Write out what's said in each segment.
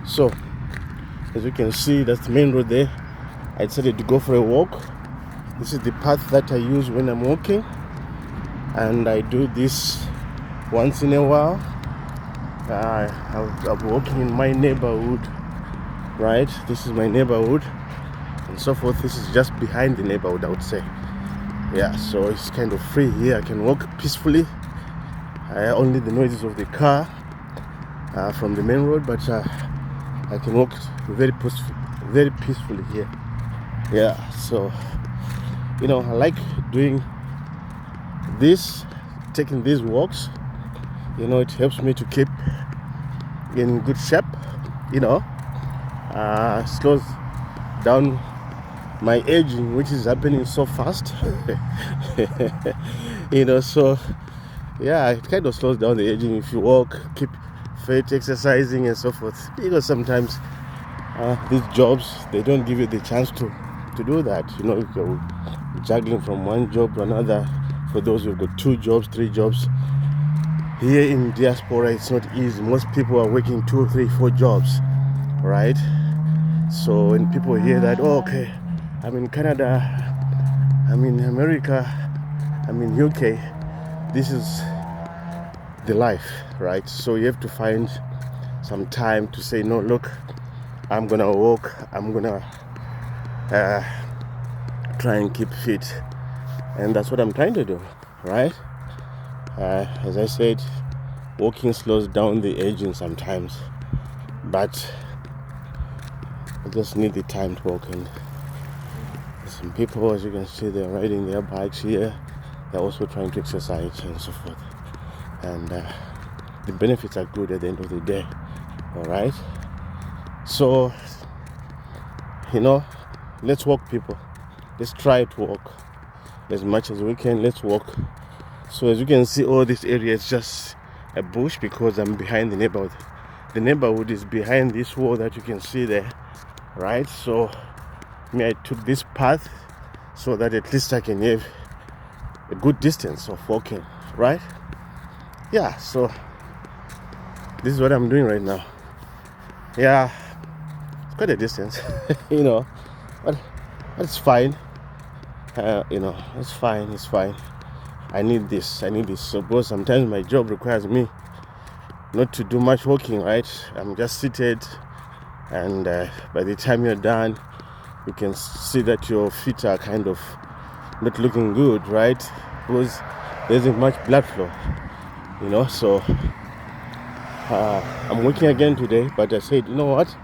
So as you can see, that's the main road there. I decided to go for a walk. This is the path that I use when I'm walking, and I do this once in a while. I'm walking in my neighborhood, right? This is my neighborhood and so forth. This is just behind the neighborhood, I would say. Yeah, so it's kind of free here. I can walk peacefully. Only the noises of the car from the main road, but I can walk very peacefully here. Yeah, so I like doing this, taking these walks. It helps me to keep in good shape. Slows down my aging, which is happening so fast. So yeah, it kind of slows down the aging if you walk, keep fit, exercising and so forth. Because sometimes these jobs, they don't give you the chance to do that. If you're juggling from one job to another, for those who've got 2 jobs, 3 jobs. Here in diaspora, it's not easy. Most people are working 2, 3, 4 jobs, right? So when people hear that, okay, I'm in Canada, I'm in America, I'm in UK, this is the life, right? So you have to find some time to say, no, look, I'm gonna walk, I'm gonna try and keep fit, and that's what I'm trying to do, right? As I said, walking slows down the aging sometimes, but I just need the time to walk. And some people, as you can see, they're riding their bikes here. They're also trying to exercise and so forth, and the benefits are good at the end of the day. All right, so let's walk, people. Let's try to walk as much as we can. Let's walk. So as you can see, all this area is just a bush because I'm behind the neighborhood. The neighborhood is behind this wall that you can see there, right? So I took this path so that at least I can have a good distance of walking, right? Yeah, so this is what I'm doing right now. Yeah, it's quite a distance, but it's fine. It's fine. I need this. So because sometimes my job requires me not to do much walking, right? I'm just seated, and by the time you're done, you can see that your feet are kind of not looking good, right? Because there isn't much blood flow, so I'm working again today, but I said, you know what,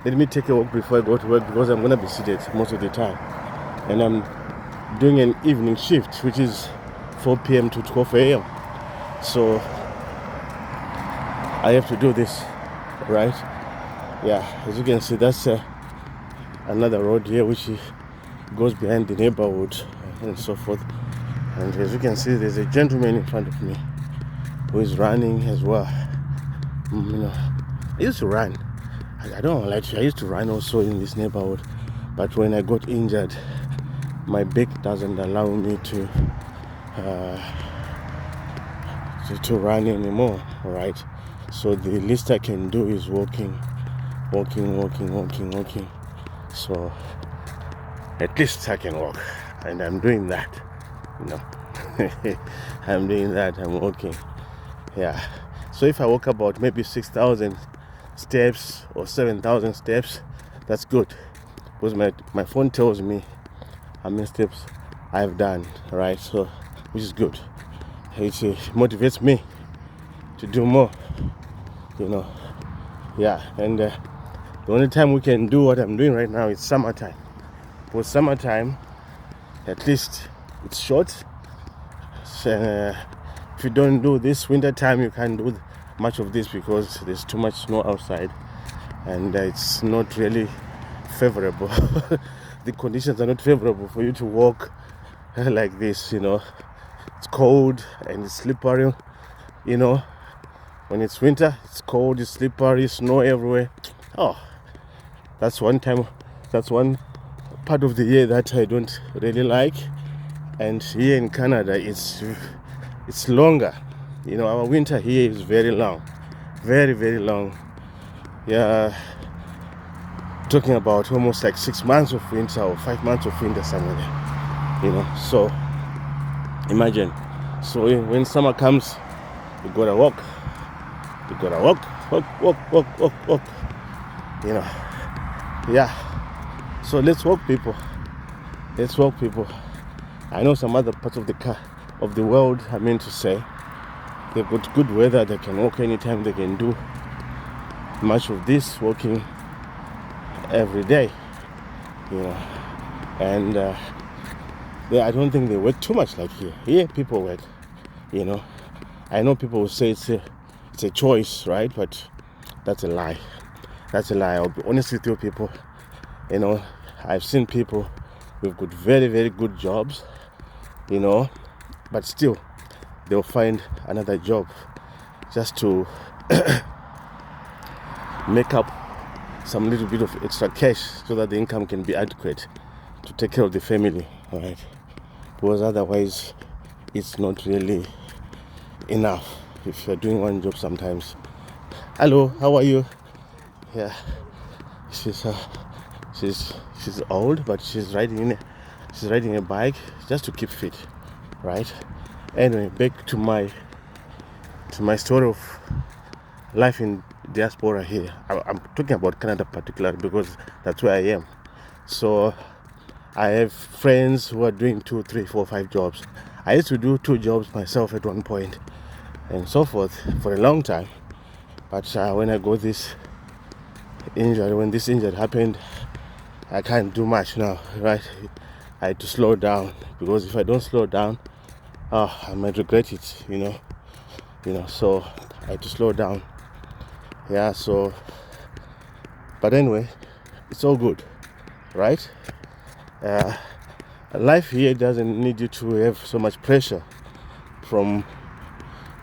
let me take a walk before I go to work, because I'm going to be seated most of the time, and I'm doing an evening shift, which is 4 p.m. to 12 a.m. So I have to do this, right? Yeah, as you can see, that's another road here which goes behind the neighborhood and so forth. And as you can see, there's a gentleman in front of me who is running as well. I used to run. I don't like to. I used to run also in this neighborhood, but when I got injured, my back doesn't allow me to run anymore, right? So the least I can do is walking. So at least I can walk, and I'm doing that. I'm doing that. I'm walking. Yeah. So if I walk about maybe 6,000 steps or 7,000 steps, that's good, because my phone tells me how many steps I've done, right? So which is good. It motivates me to do more, yeah. And the only time we can do what I'm doing right now is summertime. For summertime, at least it's short. So, if you don't do this winter time, you can't do much of this because there's too much snow outside, and it's not really favorable. The conditions are not favorable for you to walk like this. It's cold and it's slippery. When it's winter, it's cold, it's slippery, snow everywhere. Oh, that's one part of the year that I don't really like. And here in Canada, it's longer. Our winter here is very long, very, very long. Yeah, talking about almost like 6 months of winter or 5 months of winter somewhere there. So imagine. So when summer comes, you gotta walk. You gotta walk. Yeah. So let's walk, people. Let's walk, people. I know some other parts of the world, I mean to say, they've got good weather. They can walk anytime. They can do much of this walking every day. And I don't think they work too much like here. Here, people work. I know people will say it's a choice, right? But that's a lie. That's a lie. I'll be honest with you, people. I've seen people with good, very, very good jobs, but still they'll find another job just to make up some little bit of extra cash so that the income can be adequate to take care of the family, all right? Because otherwise it's not really enough if you're doing one job sometimes. Hello, how are you? Yeah, she's old, but she's riding a bike just to keep fit, right? Anyway, back to my story of life in diaspora here. I'm talking about Canada particularly because that's where I am. So I have friends who are doing 2, 3, 4, 5 jobs. I used to do 2 jobs myself at one point and so forth for a long time. But when I got this injury happened, I can't do much now, right? I had to slow down, because if I don't slow down, I might regret it, so I had to slow down. Yeah, so, but anyway, it's all good, right? Life here doesn't need you to have so much pressure from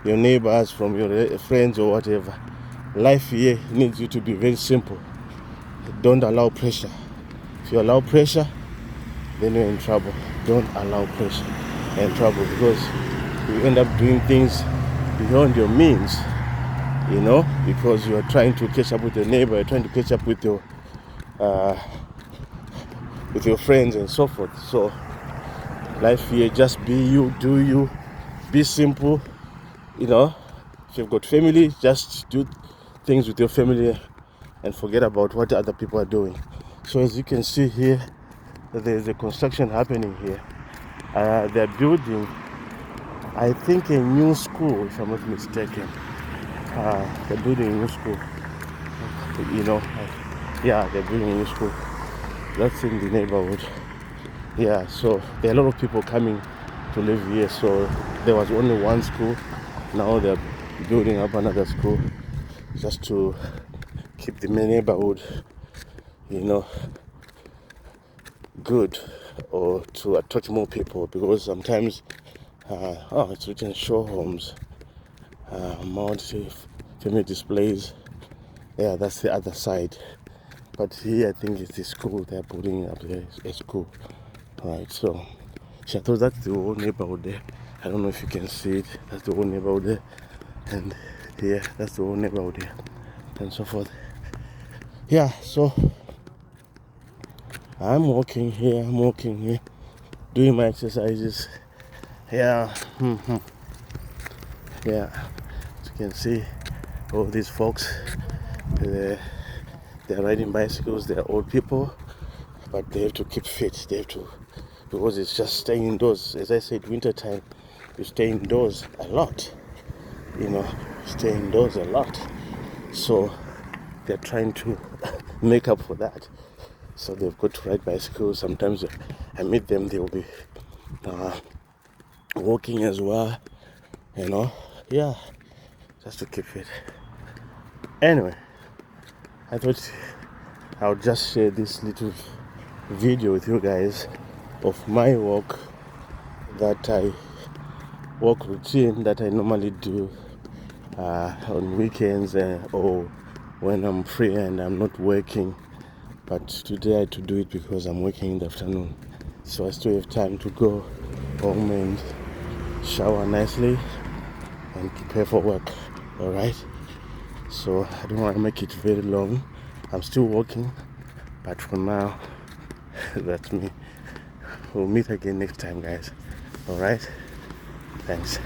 your neighbors, from your friends or whatever. Life here needs you to be very simple. Don't allow pressure. If you allow pressure, then you're in trouble. Don't allow pressure. You're in trouble, because you end up doing things beyond your means, because you are trying to catch up with your neighbor, you're trying to catch up with your friends and so forth. So life here, just be you, do you, be simple. If you've got family, just do things with your family and forget about what other people are doing. So as you can see here, there's a construction happening here. They're building, I think, a new school, if I'm not mistaken. They're building a new school. Yeah, they're building a new school. That's in the neighborhood. Yeah, so there are a lot of people coming to live here. So there was only one school. Now they're building up another school just to keep the neighborhood, good, or to attract more people, because sometimes it's written show homes, Mount family displays. Yeah, that's the other side. But here I think it's the school. They're putting up a school. Right, so I thought that's the whole neighborhood there. I don't know if you can see it. That's the whole neighborhood there. And here, that's the whole neighborhood here. And so forth. Yeah, so I'm walking here, doing my exercises. Yeah, yeah. As you can see, all these folks, they're riding bicycles. They're old people, but they have to keep fit. They have to, because it's just staying indoors. As I said, winter time, you stay indoors a lot. Stay indoors a lot. So they're trying to make up for that. So they've got to ride bicycles. Sometimes I meet them, they'll be walking as well, yeah, just to keep fit. Anyway, I thought I would just share this little video with you guys of my walk routine that I normally do on weekends or when I'm free and I'm not working. But today I had to do it because I'm working in the afternoon, so I still have time to go home and shower nicely and prepare for work. All right, so I don't want to make it very long. I'm still walking, but for now that's me. We'll meet again next time, guys. All right, thanks.